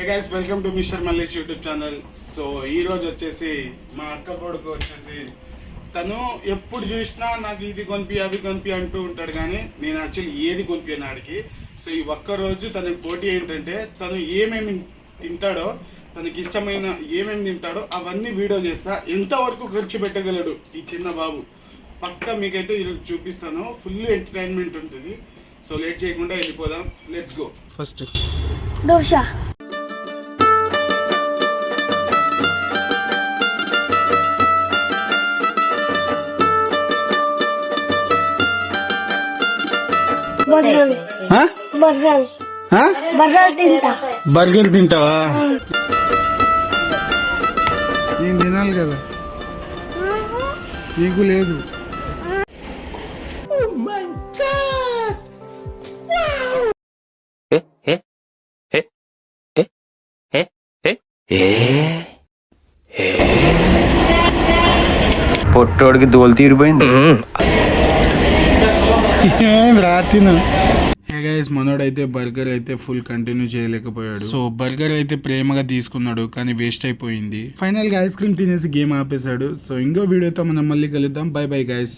Hey guys, welcome to mister Mallesh YouTube channel. So ఈరోజు వచ్చేసి మా అక్క కొడుకు వచ్చేసి తను ఎప్పుడు చూసినా నాకు ఇది కొనిపి అది కొనిపి అంటూ ఉంటాడు, కానీ నేను యాక్చువల్లీ ఏది కొనిపోయాను ఆడికి. సో ఈ ఒక్కరోజు తన పోటీ ఏంటంటే తను ఏమేమి తింటాడో, తనకి ఇష్టమైన ఏమేమి తింటాడో అవన్నీ వీడియో చేస్తా. ఎంతవరకు ఖర్చు పెట్టగలడు ఈ చిన్న బాబు పక్క మీకైతే ఈరోజు చూపిస్తాను. ఫుల్ ఎంటర్టైన్మెంట్ ఉంటుంది. సో లేట్ చేయకుండా వెళ్ళిపోదాం. Let's go. First dosa, burger తింటావా? నేను తినాలి కదా, నీకు లేదు. పొట్టోడికి దోలు తీరిపోయింది. రాతిను మనోడైతే బర్గర్ అయితే ఫుల్ కంటిన్యూ చేయలేకపోయాడు. సో బర్గర్ అయితే ప్రేమగా తీసుకున్నాడు, కానీ వేస్ట్ అయిపోయింది. ఫైనల్ గా ఐస్ క్రీమ్ తినేసి గేమ్ ఆపేశాడు. సో ఇంకో వీడియోతో మనం మళ్ళీ కలుద్దాం. By bye guys.